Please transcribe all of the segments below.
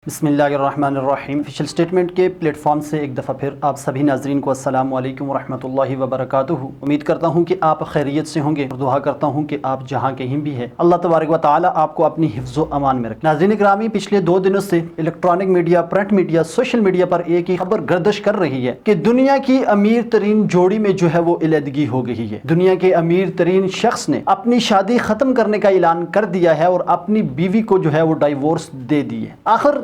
بسم اللہ الرحمن الرحیم۔ آفیشیل اسٹیٹمنٹ کے پلیٹ فارم سے ایک دفعہ پھر آپ سبھی ناظرین کو السلام علیکم ورحمۃ اللہ وبرکاتہ۔ امید کرتا ہوں کہ آپ خیریت سے ہوں گے اور دعا کرتا ہوں کہ آپ جہاں کہیں بھی ہیں اللہ تبارک و تعالیٰ آپ کو اپنی حفظ و امان میں رکھے۔ ناظرین گرامی، پچھلے 2 دنوں سے electronic media, print media, social media پر ایک ہی خبر گردش کر رہی ہے کہ دنیا کی امیر ترین جوڑی میں جو ہے وہ علیحدگی ہو گئی ہے۔ دنیا کے امیر ترین شخص نے اپنی شادی ختم کرنے کا اعلان کر دیا ہے اور اپنی بیوی کو جو ہے وہ ڈائیورس دے دی ہے۔ آخر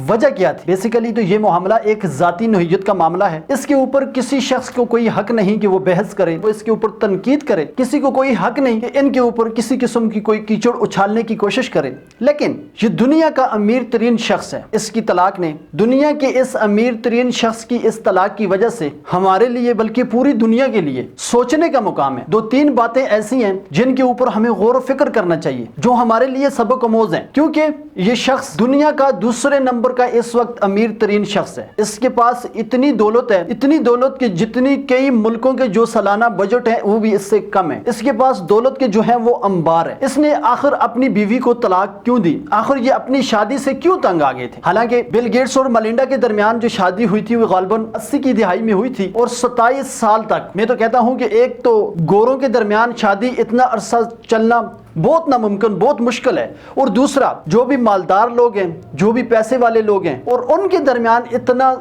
وجہ کیا تھی؟ بیسیکلی تو یہ معاملہ ایک ذاتی نوعیت کا معاملہ ہے۔ اس کے اوپر کسی شخص کو کوئی حق نہیں کہ وہ بحث کرے، وہ اس کے اوپر تنقید کرے۔ کسی کو کوئی حق نہیں کہ ان کے اوپر کسی قسم کی کوئی کیچڑ اچھالنے کی کوشش کرے۔ لیکن یہ دنیا کا امیر ترین شخص ہے، اس کی طلاق نے دنیا کے اس امیر ترین شخص کی اس طلاق کی وجہ سے ہمارے لیے بلکہ پوری دنیا کے لیے سوچنے کا مقام ہے۔ 2-3 باتیں ایسی ہیں جن کے اوپر ہمیں غور و فکر کرنا چاہیے، جو ہمارے لیے سبق آموز ہیں، کیونکہ یہ شخص دنیا کا دوسرے نمبر کا اس وقت امیر ترین شخص ہے۔ اس کے پاس اتنی دولت ہے، اتنی دولت کہ جتنی کئی ملکوں کے جو سالانہ بجٹ ہیں وہ بھی اس سے کم ہے۔ اس کے پاس دولت کے جو ہیں وہ انبار ہے۔ اس نے آخر اپنی بیوی کو طلاق کیوں دی؟ آخر یہ اپنی شادی سے کیوں تنگ آ گئے تھے؟ حالانکہ بل گیٹس اور ملنڈا کے درمیان جو شادی ہوئی تھی وہ غالباً 80 کی دہائی میں ہوئی تھی اور 27 سال تک، میں تو کہتا ہوں کہ ایک تو گوروں کے درمیان شادی اتنا عرصہ چلنا بہت ناممکن، بہت مشکل ہے، اور دوسرا جو بھی مالدار لوگ ہیں، جو بھی پیسے والے لوگ ہیں اور ان کے درمیان اتنا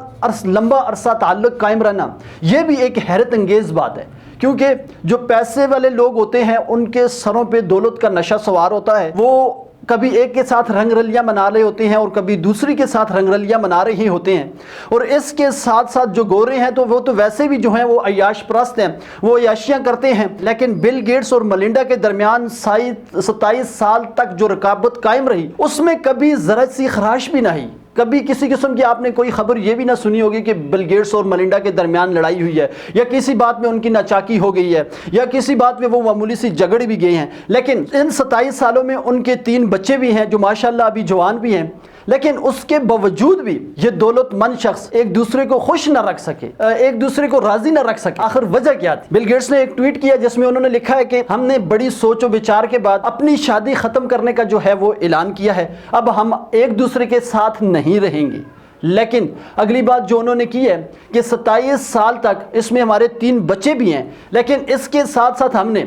لمبا عرصہ تعلق قائم رہنا، یہ بھی ایک حیرت انگیز بات ہے۔ کیونکہ جو پیسے والے لوگ ہوتے ہیں ان کے سروں پہ دولت کا نشہ سوار ہوتا ہے، وہ کبھی ایک کے ساتھ رنگ رلیاں منا رہے ہوتے ہیں اور کبھی دوسری کے ساتھ رنگ رلیاں منا رہے ہوتے ہیں، اور اس کے ساتھ ساتھ جو گورے ہیں تو وہ تو ویسے بھی جو ہیں وہ عیاش پرست ہیں، وہ عیاشیاں کرتے ہیں۔ لیکن بل گیٹس اور ملنڈا کے درمیان 27 سال تک جو رقابت قائم رہی، اس میں کبھی ذرا سی خراش بھی نہ ہوئی۔ کبھی کسی قسم کی آپ نے کوئی خبر یہ بھی نہ سنی ہوگی کہ بل گیٹس اور ملنڈا کے درمیان لڑائی ہوئی ہے، یا کسی بات میں ان کی ناچاکی ہو گئی ہے، یا کسی بات میں وہ معمولی سی جھگڑ بھی گئے ہیں۔ لیکن ان 27 سالوں میں ان کے 3 بچے بھی ہیں جو ماشاءاللہ ابھی جوان بھی ہیں، لیکن اس کے باوجود بھی یہ دولت مند شخص ایک دوسرے کو خوش نہ رکھ سکے، ایک دوسرے کو راضی نہ رکھ سکے۔ آخر وجہ کیا تھی؟ بل گیٹس نے ایک ٹویٹ کیا جس میں انہوں نے لکھا ہے کہ ہم نے بڑی سوچ و بچار کے بعد اپنی شادی ختم کرنے کا جو ہے وہ اعلان کیا ہے، اب ہم ایک دوسرے کے ساتھ نہیں رہیں گے۔ لیکن اگلی بات جو انہوں نے کی ہے کہ 27 سال تک اس میں ہمارے 3 بچے بھی ہیں، لیکن اس کے ساتھ ساتھ ہم نے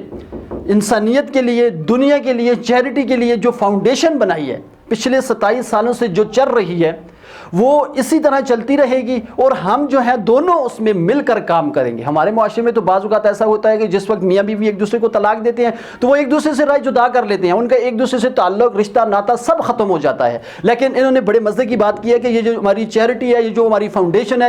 انسانیت کے لیے، دنیا کے لیے، چیریٹی کے لیے جو فاؤنڈیشن بنائی ہے پچھلے 27 سالوں سے جو چل رہی ہے وہ اسی طرح چلتی رہے گی، اور ہم جو ہے دونوں اس میں مل کر کام کریں گے۔ ہمارے معاشرے میں تو بعض اوقات ایسا ہوتا ہے کہ جس وقت میاں بیوی ایک دوسرے کو طلاق دیتے ہیں تو وہ ایک دوسرے سے رائے جدا کر لیتے ہیں، ان کا ایک دوسرے سے تعلق، رشتہ، ناتا سب ختم ہو جاتا ہے۔ لیکن انہوں نے بڑے مزے کی بات کی ہے کہ یہ جو ہماری چیریٹی ہے، یہ جو ہماری فاؤنڈیشن ہے،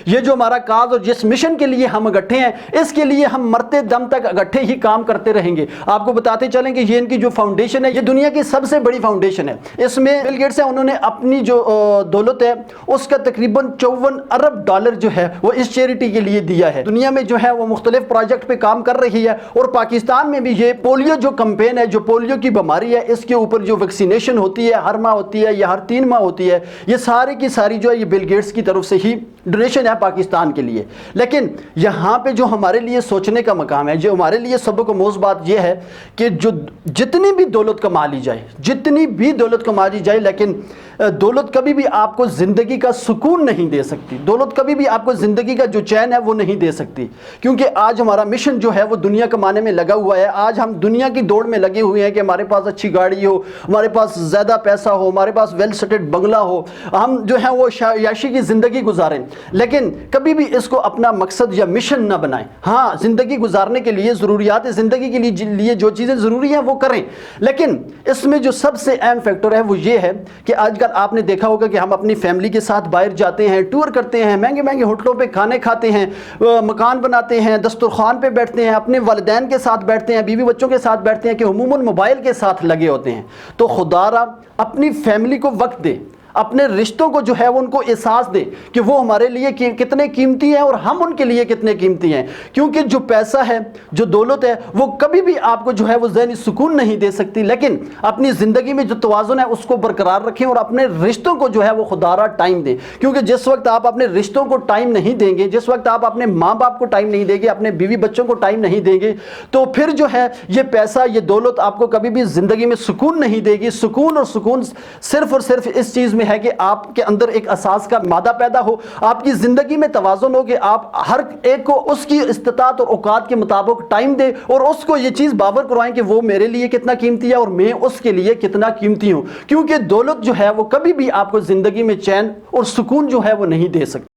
یہ جو ہمارا کاز اور جس مشن کے لیے ہم اکٹھے ہیں، اس کے لیے ہم مرتے دم تک اکٹھے ہی کام کرتے رہیں گے۔ آپ کو بتاتے چلیں کہ یہ ان کی جو فاؤنڈیشن ہے یہ دنیا کی سب سے بڑی فاؤنڈیشن ہے۔ اس میں بل گیٹس ہیں، انہوں نے اپنی جو دولت ہے اس کا تقریباً 54 ارب ڈالر جو ہے وہ اس چیریٹی کے لیے دیا ہے۔ دنیا میں جو ہے وہ مختلف پروجیکٹ پہ کام کر رہی ہے، اور پاکستان میں بھی یہ پولیو جو کمپین ہے، جو پولیو کی بیماری ہے، اس کے اوپر جو ویکسینیشن ہوتی ہے، ہر ماہ ہوتی ہے یا ہر 3 ماہ ہوتی ہے، یہ ساری کی ساری جو ہے یہ بل گیٹس کی طرف سے ہی ڈونیشن ہے پاکستان کے لیے۔ لیکن یہاں پہ جو ہمارے لیے سوچنے کا مقام ہے، جو ہمارے لیے سبق آموز بات یہ ہے کہ جو جتنی بھی دولت کما لی جائے، جتنی بھی دولت کما لی جائے، لیکن دولت کبھی بھی آپ کو زندگی کا سکون نہیں دے سکتی۔ دولت کبھی بھی آپ کو زندگی کا جو چین ہے وہ نہیں دے سکتی، کیونکہ آج ہمارا مشن جو ہے وہ دنیا کمانے میں لگا ہوا ہے۔ آج ہم دنیا کی دوڑ میں لگے ہوئے ہیں کہ ہمارے پاس اچھی گاڑی ہو، ہمارے پاس زیادہ پیسہ ہو، ہمارے پاس ویل سیٹڈ بنگلہ ہو، ہم جو ہے وہ عیاشی کی زندگی گزاریں، لیکن کبھی بھی اس کو اپنا مقصد یا مشن نہ بنائیں۔ ہاں، زندگی گزارنے کے لیے، ضروریات زندگی کے لیے جو چیزیں ضروری ہیں وہ کریں، لیکن اس میں جو سب سے اہم فیکٹر ہے وہ یہ ہے کہ آج کل آپ نے دیکھا ہوگا کہ ہم اپنی فیملی کے ساتھ باہر جاتے ہیں، ٹور کرتے ہیں، مہنگے مہنگے ہوٹلوں پہ کھانے کھاتے ہیں، مکان بناتے ہیں، دسترخوان پہ بیٹھتے ہیں، اپنے والدین کے ساتھ بیٹھتے ہیں، بیوی بچوں کے ساتھ بیٹھتے ہیں، کہ عموماً موبائل کے ساتھ لگے ہوتے ہیں۔ تو خدا را اپنی فیملی کو وقت دے، اپنے رشتوں کو جو ہے وہ ان کو احساس دے کہ وہ ہمارے لیے کتنے قیمتی ہیں اور ہم ان کے لیے کتنے قیمتی ہیں، کیونکہ جو پیسہ ہے، جو دولت ہے، وہ کبھی بھی آپ کو جو ہے وہ ذہنی سکون نہیں دے سکتی، لیکن اپنی زندگی میں جو توازن ہے اس کو برقرار رکھیں اور اپنے رشتوں کو جو ہے وہ خدا را ٹائم دیں، کیونکہ جس وقت آپ اپنے رشتوں کو ٹائم نہیں دیں گے، جس وقت آپ اپنے ماں باپ کو ٹائم نہیں دیں گے، اپنے بیوی بچوں کو ٹائم نہیں دیں گے، تو پھر جو ہے یہ پیسہ، یہ دولت آپ کو کبھی بھی زندگی میں سکون نہیں دے گی۔ سکون اور سکون صرف اور صرف اس چیز میں میں ہے کہ آپ کے اندر ایک اساس کا مادہ پیدا ہو، آپ کی زندگی میں توازن ہو کہ آپ ہر ایک کو اس کی استطاعت اور اوقات کے مطابق ٹائم دے اور اس کو یہ چیز باور کروائیں کہ وہ میرے لیے کتنا قیمتی ہے اور میں اس کے لیے کتنا قیمتی ہوں، کیونکہ دولت جو ہے وہ کبھی بھی آپ کو زندگی میں چین اور سکون جو ہے وہ نہیں دے سکتی۔